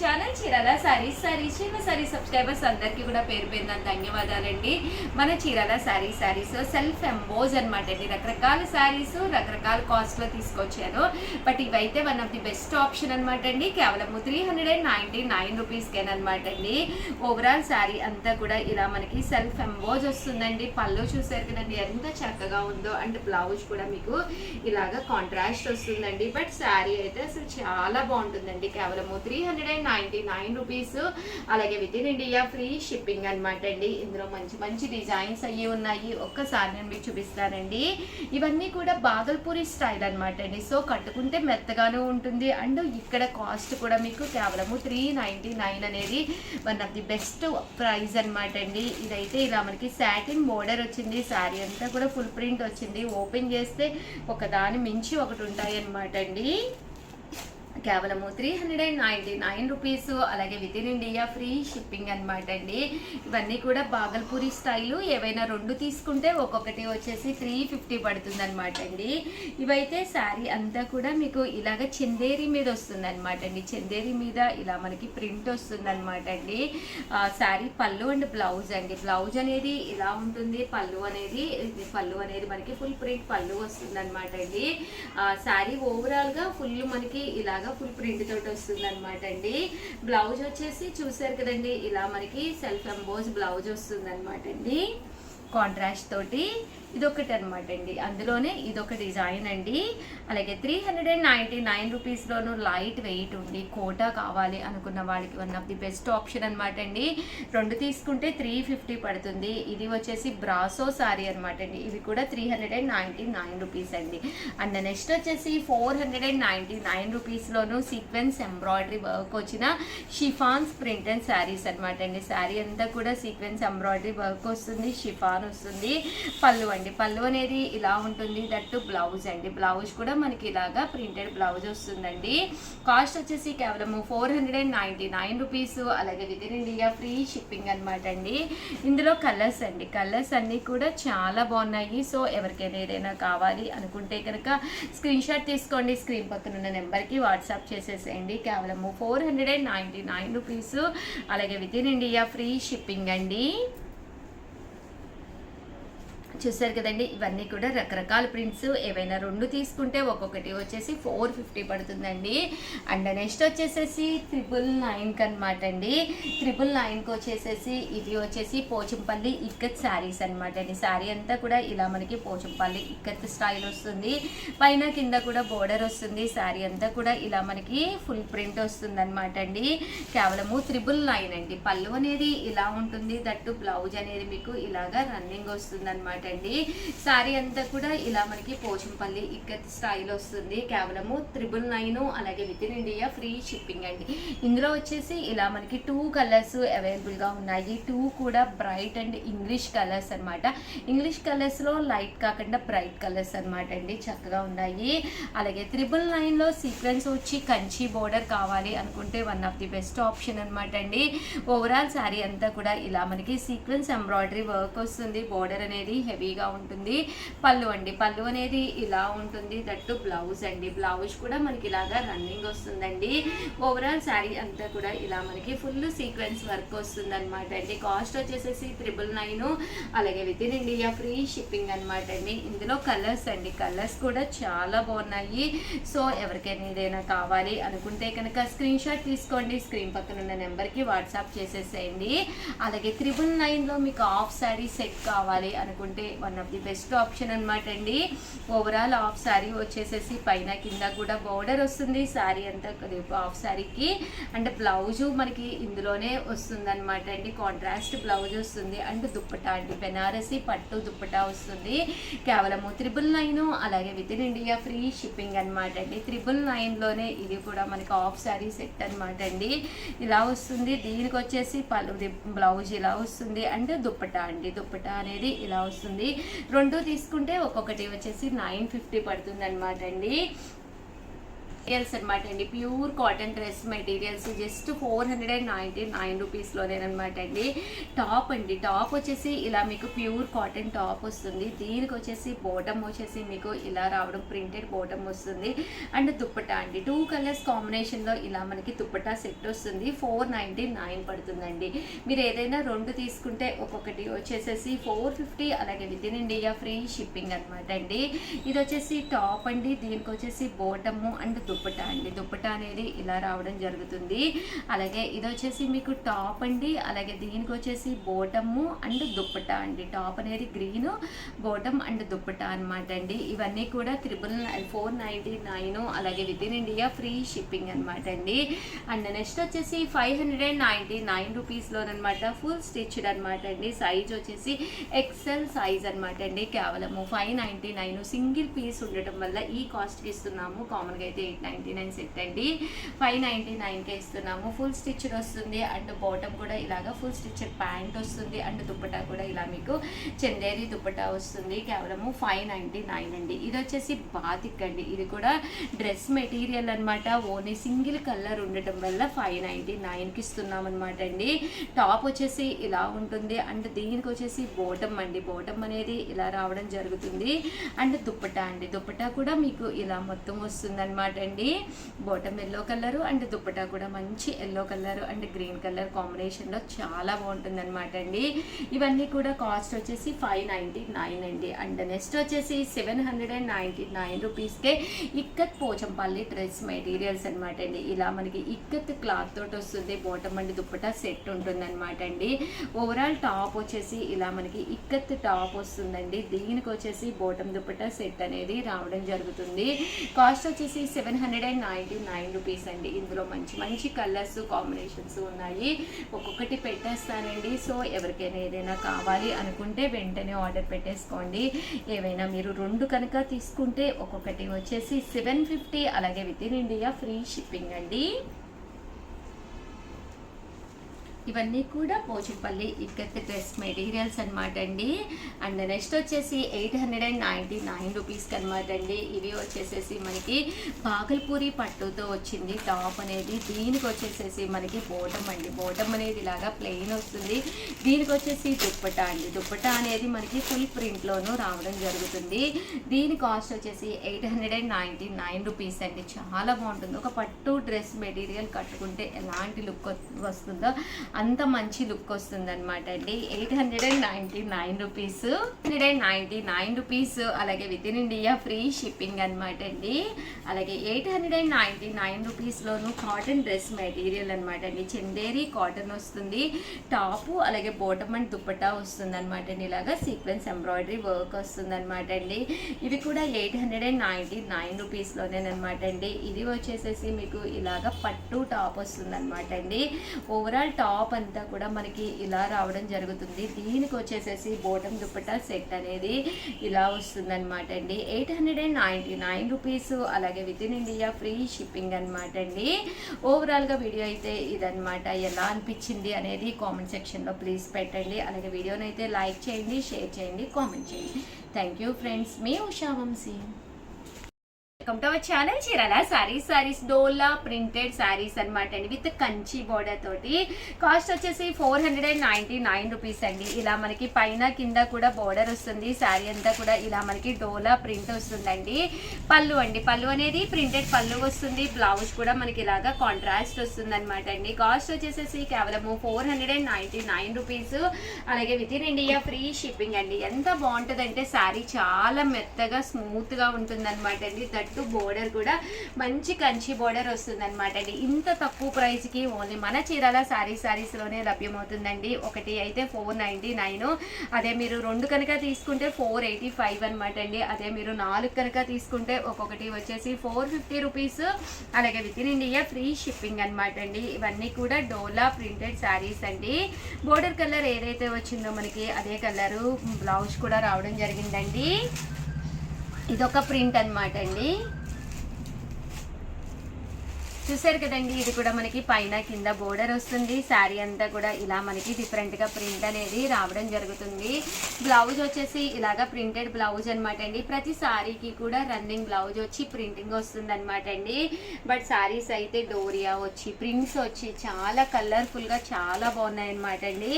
Channel Chirala saris చిన్న sorry subscribers అందరికీ కూడా పేరు పేరున ధన్యవాదాలండి. మన చీరాల సారీస్ సెల్ఫ్ ఎంబోజ్ అనమాట అండి. రకరకాల సారీస్ రకరకాల కాస్ట్లో తీసుకొచ్చాను. బట్ ఇవైతే one of the best option అనమాట అండి. కేవలం 399 రూపీస్కేనమాట అండి. ఓవరాల్ శారీ అంతా కూడా ఇలా మనకి సెల్ఫ్ ఎంబోజ్ వస్తుందండి. పళ్ళు చూసారు కదండి ఎంత చక్కగా ఉందో. అండ్ బ్లౌజ్ కూడా మీకు ఇలాగా కాంట్రాస్ట్ వస్తుందండి. బట్ శారీ అయితే అసలు చాలా బాగుంటుందండి. కేవలం 399 రూపీస్. అలాగే with in India free shipping అనమాట అండి. ఇందులో మంచి మంచి డిజైన్స్ అయ్యి ఉన్నాయి. ఒక్కసారి నేను మీకు చూపిస్తానండి. ఇవన్నీ కూడా బాగల్పూరి స్టైల్ అనమాట అండి. సో కట్టుకుంటే మెత్తగానే ఉంటుంది. అండ్ ఇక్కడ కాస్ట్ కూడా మీకు కేవలం 399 అనేది one of the best price అనమాట అండి. ఇదైతే ఇలా మనకి సాటిన్ బోర్డర్ వచ్చింది. శారీ అంతా కూడా ఫుల్ ప్రింట్ వచ్చింది. ఓపెన్ చేస్తే ఒకదాని మించి ఒకటి ఉంటాయి అనమాట అండి. కేవలము 399 రూపీస్. అలాగే with in India free shipping అనమాట అండి. ఇవన్నీ కూడా బాగల్పూరి స్టైలు. ఏవైనా రెండు తీసుకుంటే ఒక్కొక్కటి వచ్చేసి 350 పడుతుంది అనమాట అండి. ఇవైతే శారీ అంతా కూడా మీకు ఇలాగ చందేరి మీద వస్తుంది అనమాట అండి. చందేరి మీద ఇలా మనకి ప్రింట్ వస్తుంది అనమాట అండి. శారీ పళ్ళు అండ్ బ్లౌజ్ అండి. బ్లౌజ్ అనేది ఇలా ఉంటుంది. పళ్ళు అనేది మనకి ఫుల్ ప్రింట్ పళ్ళు వస్తుంది అనమాట అండి. శారీ ఓవరాల్గా ఫుల్ మనకి ఇలాగ ఫుల్ ప్రింట్ తోటి వస్తుంది అనమాట అండి. బ్లౌజ్ వచ్చేసి చూసారు కదండి ఇలా మనకి సెల్ఫ్ ఎంబోజ్ బ్లౌజ్ వస్తుంది అనమాట అండి. కాంట్రాస్ట్ తోటి ఇదొకటి అనమాట అండి. అందులోనే ఇదొక డిజైన్ అండి. అలాగే 399 రూపీస్లోనూ లైట్ వెయిట్ ఉండి కోటా కావాలి అనుకున్న వాళ్ళకి one of the best option అనమాట అండి. రెండు తీసుకుంటే 350 పడుతుంది. ఇది వచ్చేసి బ్రాసో సారీ అనమాట అండి. ఇవి కూడా 399 రూపీస్ అండి. అండ్ నెక్స్ట్ వచ్చేసి 499 రూపీస్లోనూ సీక్వెన్స్ ఎంబ్రాయిడరీ వర్క్ వచ్చిన షిఫాన్స్ ప్రింట్ అండ్ శారీస్ అనమాట అండి. శారీ అంతా కూడా సీక్వెన్స్ ఎంబ్రాయిడరీ వర్క్ వస్తుంది. షిఫాన్ వస్తుంది. పళ్ళు అనేది ఇలా ఉంటుంది. దట్టు బ్లౌజ్ అండి. బ్లౌజ్ కూడా మనకి ఇలాగా ప్రింటెడ్ బ్లౌజ్ వస్తుందండి. కాస్ట్ వచ్చేసి కేవలం 499 రూపీస్. అలాగే with in India free shipping అనమాట అండి. ఇందులో కలర్స్ అండి. కలర్స్ అన్నీ కూడా చాలా బాగున్నాయి. సో ఎవరికైనా ఏదైనా కావాలి అనుకుంటే కనుక స్క్రీన్ షాట్ తీసుకోండి. స్క్రీన్ పక్కన ఉన్న నెంబర్కి వాట్సాప్ చేసేసేయండి. కేవలం 499 రూపీస్. అలాగే with in India free shipping అండి. చూసారు కదండి ఇవన్నీ కూడా రకరకాల ప్రింట్స్. ఏవైనా రెండు తీసుకుంటే ఒక్కొక్కటి వచ్చేసి 450 పడుతుందండి. అండ్ నెక్స్ట్ వచ్చేసేసి 999 అనమాట అండి. 999కి వచ్చేసేసి ఇది వచ్చేసి పోచంపల్లి ఇక్కత్ శారీస్ అనమాట అండి. శారీ అంతా కూడా ఇలా మనకి పోచంపల్లి ఇక్కత్ స్టైల్ వస్తుంది. పైన కింద కూడా బోర్డర్ వస్తుంది. శారీ అంతా కూడా ఇలా మనకి ఫుల్ ప్రింట్ వస్తుంది అనమాట అండి. కేవలము 999 అండి. పళ్ళు అనేది ఇలా ఉంటుంది. దట్టు బ్లౌజ్ అనేది మీకు ఇలాగా రన్నింగ్ వస్తుంది అనమాట అండి. శారీ అంతా కూడా ఇలా మనకి పోచంపల్లి ఇక్కత్ స్టైల్ వస్తుంది. కేవలము 999. అలాగే with in India free shipping అండి. ఇందులో వచ్చేసి ఇలా మనకి 2 కలర్స్ అవైలబుల్గా ఉన్నాయి. 2 కూడా బ్రైట్ అండ్ ఇంగ్లీష్ కలర్స్ అనమాట. ఇంగ్లీష్ కలర్స్లో లైట్ కాకుండా బ్రైట్ కలర్స్ అనమాట అండి. చక్కగా ఉన్నాయి. అలాగే 999లో సీక్వెన్స్ వచ్చి కంచి బోర్డర్ కావాలి అనుకుంటే one of the best option అనమాట అండి. ఓవరాల్ శారీ అంతా కూడా ఇలా మనకి సీక్వెన్స్ ఎంబ్రాయిడరీ వర్క్ వస్తుంది. బోర్డర్ అనేది హెవీగా ఉంటుంది. పళ్ళు అనేది ఇలా ఉంటుంది. దట్టు బ్లౌజ్ అండి. బ్లౌజ్ కూడా మనకి ఇలాగా రన్నింగ్ వస్తుందండి. ఓవరాల్ శారీ అంతా కూడా ఇలా మనకి ఫుల్ సీక్వెన్స్ వర్క్ వస్తుంది అనమాట అండి. కాస్ట్ వచ్చేసేసి 999. అలాగే with in India free shipping అనమాట అండి. ఇందులో కలర్స్ అండి. కలర్స్ కూడా చాలా బాగున్నాయి. సో ఎవరికైనా ఏదైనా కావాలి అనుకుంటే కనుక స్క్రీన్ షాట్ తీసుకోండి. స్క్రీన్ పక్కన ఉన్న నెంబర్కి వాట్సాప్ చేసేసేయండి. అలాగే 999లో మీకు హాఫ్ శారీ సెట్ కావాలి అనుకుంటే one of the best option అనమాట అండి. ఓవరాల్ హాఫ్ శారీ వచ్చేసేసి పైన కింద కూడా బోర్డర్ వస్తుంది. శారీ అంతా హాఫ్ శారీకి అండ్ బ్లౌజు మనకి ఇందులోనే వస్తుంది అనమాట అండి. కాంట్రాస్ట్ బ్లౌజ్ వస్తుంది. అండ్ దుప్పటా అండి. బెనారసి పట్టు దుప్పటా వస్తుంది. కేవలము 999. అలాగే with in India free shipping అనమాట అండి. 999లోనే ఇది కూడా మనకి హాఫ్ శారీ సెట్ అనమాట అండి. ఇలా వస్తుంది. దీనికి వచ్చేసి బ్లౌజ్ ఇలా వస్తుంది. అండ్ దుప్పటా అండి. దుప్పటా అనేది ఇలా వస్తుంది. రెండు తీసుకుంటే ఒక్కొక్కటి వచ్చేసి 950 పడుతుంది అనమాట అండి. మెటీరియల్స్ అనమాట అండి, pure cotton dress materials just 499 రూపీస్లోనేనమాట అండి. టాప్ అండి, టాప్ వచ్చేసి ఇలా మీకు ప్యూర్ కాటన్ టాప్ వస్తుంది. దీనికి వచ్చేసి బాటమ్ వచ్చేసి మీకు ఇలా రావడం ప్రింటెడ్ బాటమ్ వస్తుంది. అండ్ దుప్పటా అండి, 2 కలర్స్ కాంబినేషన్లో ఇలా మనకి దుప్పటా సెట్ వస్తుంది. 499 పడుతుందండి. మీరు ఏదైనా 2 తీసుకుంటే ఒక్కొక్కటి వచ్చేసేసి 450, అలాగే with in India free shipping అనమాట అండి. ఇది వచ్చేసి టాప్ అండి, దీనికి వచ్చేసి బాటమ్ అండ్ దుప్పటా అండి. దుప్పటా అనేది ఇలా రావడం జరుగుతుంది. అలాగే ఇది వచ్చేసి మీకు టాప్ అండి, అలాగే దీనికి వచ్చేసి బాటమ్ అండ్ దుప్పటా అండి. టాప్ అనేది గ్రీన్, బాటమ్ అండ్ దుప్పటా అనమాట అండి. ఇవన్నీ కూడా 499, అలాగే with in India free shipping అనమాట అండి. అండ్ నెక్స్ట్ వచ్చేసి 599 రూపీస్లోనమాట, ఫుల్ స్టిచ్డ్ అనమాట అండి. సైజ్ వచ్చేసి ఎక్సెల్ సైజ్ అనమాట అండి. కేవలము 599 సింగిల్ పీస్ ఉండటం వల్ల ఈ కాస్ట్కి ఇస్తున్నాము. కామన్గా అయితే 899 సెట్ అండి, 599కే ఇస్తున్నాము. ఫుల్ స్టిచ్డ్ వస్తుంది అండ్ బాటమ్ కూడా ఇలాగా ఫుల్ స్టిచ్డ్ ప్యాంట్ వస్తుంది అండ్ దుప్పటా కూడా ఇలా మీకు చందేరి దుప్పటా వస్తుంది. కేవలము 599 అండి. ఇది వచ్చేసి బాతిక్ అండి, ఇది కూడా డ్రెస్ మెటీరియల్ అనమాట. ఓన్లీ సింగిల్ కలర్ ఉండటం వల్ల 599కి ఇస్తున్నాం అనమాట అండి. టాప్ వచ్చేసి ఇలా ఉంటుంది అండ్ దీనికి వచ్చేసి బాటమ్ అండి, బాటమ్ అనేది ఇలా రావడం జరుగుతుంది. అండ్ దుప్పటా అండి, దుప్పటా కూడా మీకు ఇలా మొత్తం వస్తుంది అనమాట అండి. Bottom yellow colour and dupatta కూడా మంచి yellow colour and green colour కాంబినేషన్లో చాలా బాగుంటుంది అనమాట అండి. ఇవన్నీ కూడా కాస్ట్ వచ్చేసి 599 అండి. అండ్ నెక్స్ట్ వచ్చేసి 799 రూపీస్కే ఇక్కత్ పోచంపల్లి డ్రెస్ మెటీరియల్స్ అనమాట అండి. ఇలా మనకి ఇక్కత్ క్లాత్ తోటి వస్తుంది. బాటమ్ అండ్ దుప్పటా సెట్ ఉంటుంది అనమాట అండి. ఓవరాల్ టాప్ వచ్చేసి ఇలా మనకి ఇక్కత్ టాప్ వస్తుందండి. దీనికి వచ్చేసి బాటమ్ దుప్పటా సెట్ అనేది రావడం జరుగుతుంది. కాస్ట్ వచ్చేసి 799 రూపీస్ అండి. ఇందులో మంచి మంచి కలర్స్ కాంబినేషన్స్ ఉన్నాయి, ఒక్కొక్కటి పెట్టేస్తానండి. సో ఎవరికైనా ఏదైనా కావాలి అనుకుంటే వెంటనే ఆర్డర్ పెట్టేసుకోండి. ఏవైనా మీరు 2 కనుక తీసుకుంటే ఒక్కొక్కటి వచ్చేసి 750, అలాగే with in India free shipping అండి. ఇవన్నీ కూడా పోచంపల్లి ఇక్కత్ డ్రెస్ మెటీరియల్స్ అనమాట అండి. అండ్ నెక్స్ట్ వచ్చేసి 899 రూపీస్కి అనమాట అండి. ఇవి వచ్చేసేసి మనకి బాగల్పూరి పట్టుతో వచ్చింది టాప్ అనేది. దీనికి వచ్చేసేసి మనకి బాటమ్ అండి, బాటమ్ అనేది ఇలాగా ప్లెయిన్ వస్తుంది. దీనికి వచ్చేసి దుప్పటా అండి, దుప్పటా అనేది మనకి ఫుల్ ప్రింట్లోనూ రావడం జరుగుతుంది. దీని కాస్ట్ వచ్చేసి 899 రూపీస్ అండి. చాలా బాగుంటుంది. ఒక పట్టు డ్రెస్ మెటీరియల్ కట్టుకుంటే ఎలాంటి లుక్ వస్తుందో అంత మంచి లుక్ వస్తుంది అనమాట అండి. 899 రూపీస్, 199 రూపీస్, అలాగే with in India free shipping అనమాట అండి. అలాగే 899 రూపీస్లోను కాటన్ డ్రెస్ మెటీరియల్ అనమాట అండి. చందేరి కాటన్ వస్తుంది. టాపు అలాగే బాటమ్ అండ్ దుప్పటా వస్తుంది అనమాట అండి. ఇలాగా సీక్వెన్స్ ఎంబ్రాయిడరీ వర్క్ వస్తుంది అనమాట అండి. ఇవి కూడా 899 రూపీస్లోనేనమాట అండి. ఇది వచ్చేసేసి మీకు ఇలాగ పట్టు టాప్ వస్తుంది అనమాట అండి. ఓవరాల్ టాప్ అంతా కూడా మనకి ఇలా రావడం జరుగుతుంది. దీనికి వచ్చేసేసి బాటమ్ దుప్పటా సెట్ అనేది ఇలా వస్తుంది అనమాట అండి. 899 రూపీస్, అలాగే with in India free shipping అనమాట అండి. ఓవరాల్గా వీడియో అయితే ఇదనమాట. ఎలా అనిపించింది అనేది కామెంట్ సెక్షన్లో ప్లీజ్ పెట్టండి. అలాగే వీడియోని అయితే లైక్ చేయండి, షేర్ చేయండి, కామెంట్ చేయండి. థ్యాంక్ యూ ఫ్రెండ్స్, మీ Usha Vamshi. Welcome to our channel Chirala sarees Dola printed sarees అనమాట అండి, విత్ కంచి బోర్డర్ తోటి. కాస్ట్ వచ్చేసి 499 రూపీస్ అండి. ఇలా మనకి పైన కింద కూడా బోర్డర్ వస్తుంది. శారీ అంతా కూడా ఇలా మనకి డోలా ప్రింట్ వస్తుందండి. పళ్ళు అండి, పళ్ళు అనేది ప్రింటెడ్ పళ్ళు వస్తుంది. బ్లౌజ్ కూడా మనకి ఇలాగా కాంట్రాస్ట్ వస్తుంది అనమాట అండి. కాస్ట్ వచ్చేసేసి కేవలము 499 రూపీస్, అలాగే with in India free shipping అండి. ఎంత బాగుంటుందంటే శారీ చాలా మెత్తగా స్మూత్గా ఉంటుంది అనమాట అండి. బోర్డర్ కూడా మంచి కంచి బోర్డర్ వస్తుంది అనమాట అండి. ఇంత తక్కువ ప్రైస్ కి ఓన్లీ మన చీరాల సారీస్ లోనే లభ్యమవుతుందండి. ఒకటి అయితే 499, అదే మీరు 2 కనుక తీసుకుంటే 485 అనమాట అండి. అదే మీరు 4 కనుక తీసుకుంటే ఒక్కొక్కటి వచ్చేసి 450 రూపీస్, అలాగే with in India free shipping అనమాట అండి. ఇవన్నీ కూడా డోలా ప్రింటెడ్ శారీస్ అండి. బోర్డర్ కలర్ ఏదైతే వచ్చిందో మనకి అదే కలరు బ్లౌజ్ కూడా రావడం జరిగిందండి. ఇదొక ప్రింట్ అనమాట అండి. చూసారు కదండి, ఇది కూడా మనకి పైన కింద బోర్డర్ వస్తుంది. శారీ అంతా కూడా ఇలా మనకి డిఫరెంట్గా ప్రింట్ అనేది రావడం జరుగుతుంది. బ్లౌజ్ వచ్చేసి ఇలాగా ప్రింటెడ్ బ్లౌజ్ అనమాట అండి. ప్రతి శారీకి కూడా రన్నింగ్ బ్లౌజ్ వచ్చి ప్రింటింగ్ వస్తుంది అనమాట అండి. బట్ శారీస్ అయితే డోరియా వచ్చి ప్రింట్స్ వచ్చి చాలా కలర్ఫుల్గా చాలా బాగున్నాయి అనమాట అండి.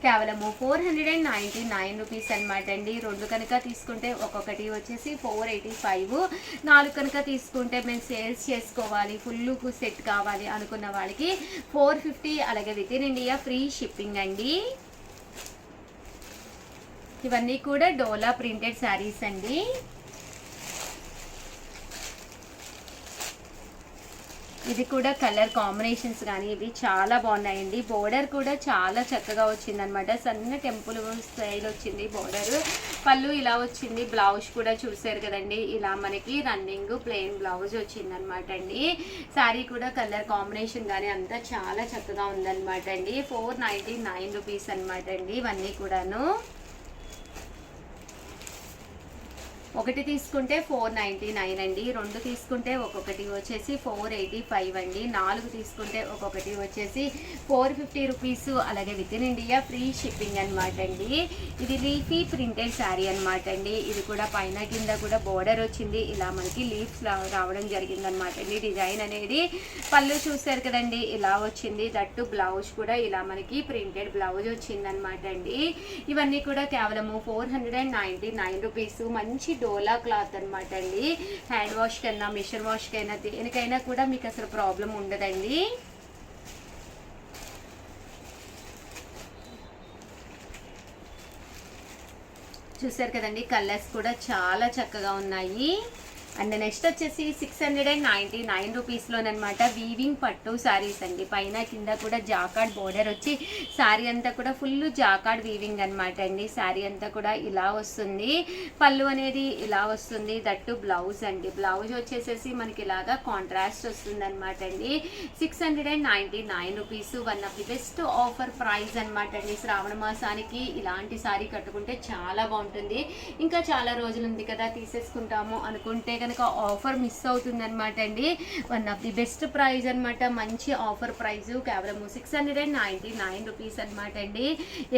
కేవలము 499 రూపీస్ అనమాట అండి. 2 కనుక తీసుకుంటే ఒక్కొక్కటి వచ్చేసి 485. 4 కనుక తీసుకుంటే మేము సేల్స్ చేసుకోవాలి, ఫుల్ సెట్ కావాలి అనుకున్న వాళ్ళకి 450. అలాగే with in India free shipping అండి. ఇవన్నీ కూడా డోలా ప్రింటెడ్ శారీస్ అండి. ఇది కూడా కలర్ కాంబినేషన్స్ కానీ ఇవి చాలా బాగున్నాయండి. బోర్డర్ కూడా చాలా చక్కగా వచ్చిందనమాట. సన్న టెంపుల్ స్టైల్ వచ్చింది బోర్డర్. పళ్ళు ఇలా వచ్చింది. బ్లౌజ్ కూడా చూసారు కదండి, ఇలా మనకి రన్నింగ్ ప్లెయిన్ బ్లౌజ్ వచ్చిందనమాట అండి. శారీ కూడా కలర్ కాంబినేషన్ కానీ అంతా చాలా చక్కగా ఉందన్నమాట అండి. 499 రూపీస్ అనమాట అండి. ఇవన్నీ కూడాను ఒకటి తీసుకుంటే 499 అండి. 2 తీసుకుంటే ఒక్కొక్కటి వచ్చేసి 485 అండి. 4 తీసుకుంటే ఒక్కొక్కటి వచ్చేసి 450 రూపీస్. అలాగే with in India free shipping అనమాట అండి. ఇది లీఫీ ప్రింటెడ్ శారీ అనమాట అండి. ఇది కూడా పైన కింద కూడా బోర్డర్ వచ్చింది. ఇలా మనకి లీఫ్స్ రావడం జరిగింది అనమాట అండి. డిజైన్ అనేది పళ్ళు చూసారు కదండి, ఇలా వచ్చింది. దట్టు బ్లౌజ్ కూడా ఇలా మనకి ప్రింటెడ్ బ్లౌజ్ వచ్చింది అనమాట అండి. ఇవన్నీ కూడా కేవలము 499 రూపీస్. మంచి డోలా క్లాత్ అనమాట అండి. హ్యాండ్ వాష్ కైనా మిషన్ వాష్ కైనా దేనికైనా కూడా మీకు అసలు ప్రాబ్లం ఉండదండి. చూసారు కదండి, కలర్స్ కూడా చాలా చక్కగా ఉన్నాయి. అండ్ నెక్స్ట్ వచ్చేసి 699 రూపీస్లోనమాట వీవింగ్ పట్టు శారీస్ అండి. పైన కింద కూడా జాకార్డ్ బోర్డర్ వచ్చి శారీ అంతా కూడా ఫుల్ జాకార్డ్ వీవింగ్ అనమాట అండి. శారీ అంతా కూడా ఇలా వస్తుంది. పళ్ళు అనేది ఇలా వస్తుంది. దట్టు బ్లౌజ్ అండి. బ్లౌజ్ వచ్చేసేసి మనకి ఇలాగా కాంట్రాస్ట్ వస్తుంది అనమాట అండి. 699 rupees. One of the best offer price అనమాట అండి. శ్రావణ మాసానికి ఇలాంటి శారీ కట్టుకుంటే చాలా బాగుంటుంది. ఇంకా చాలా రోజులు ఉంది కదా తీసేసుకుంటాము అనుకుంటే కనుక ఆఫర్ మిస్ అవుతుంది అనమాట అండి. One of the best price అనమాట. మంచి ఆఫర్ ప్రైస్ కేవలం 699 రూపీస్ అనమాట అండి.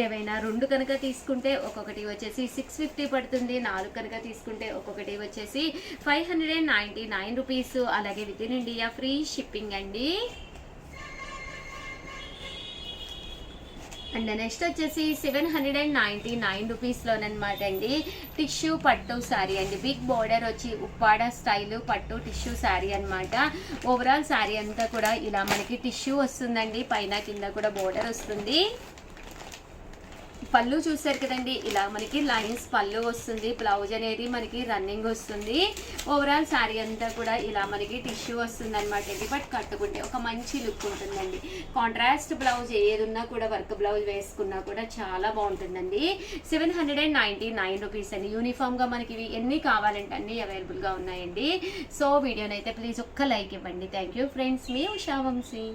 ఏవైనా 2 కనుక తీసుకుంటే ఒక్కొక్కటి వచ్చేసి 650 పడుతుంది. 4 కనుక తీసుకుంటే ఒక్కొక్కటి వచ్చేసి 599 రూపీస్. అలాగే with in India free shipping అండి. అండ్ నెక్స్ట్ వచ్చేసి 799 రూపీస్లోనమాట అండి. టిష్యూ పట్టు శారీ అండి. బిగ్ బోర్డర్ వచ్చి ఉప్పాడ స్టైల్ పట్టు టిష్యూ శారీ అనమాట. ఓవరాల్ శారీ అంతా కూడా ఇలా మనకి టిష్యూ వస్తుందండి. పైన కింద కూడా బోర్డర్ వస్తుంది. పళ్ళు చూసారు కదండి, ఇలా మనకి లైన్స్ పళ్ళు వస్తుంది. బ్లౌజ్ అనేది మనకి రన్నింగ్ వస్తుంది. ఓవరాల్ శారీ అంతా కూడా ఇలా మనకి టిష్యూ వస్తుంది అనమాట అండి. బట్ కట్టుకుంటే ఒక మంచి లుక్ ఉంటుందండి. కాంట్రాస్ట్ బ్లౌజ్ ఏది ఉన్నా కూడా వర్క్ బ్లౌజ్ వేసుకున్నా కూడా చాలా బాగుంటుందండి. 799 రూపీస్ అండి. యూనిఫామ్గా మనకి ఇవి ఎన్ని కావాలంటే అన్నీ అవైలబుల్గా ఉన్నాయండి. సో వీడియోనైతే ప్లీజ్ ఒక్క లైక్ ఇవ్వండి. Thank you friends. మీ ఉషా వంశీ.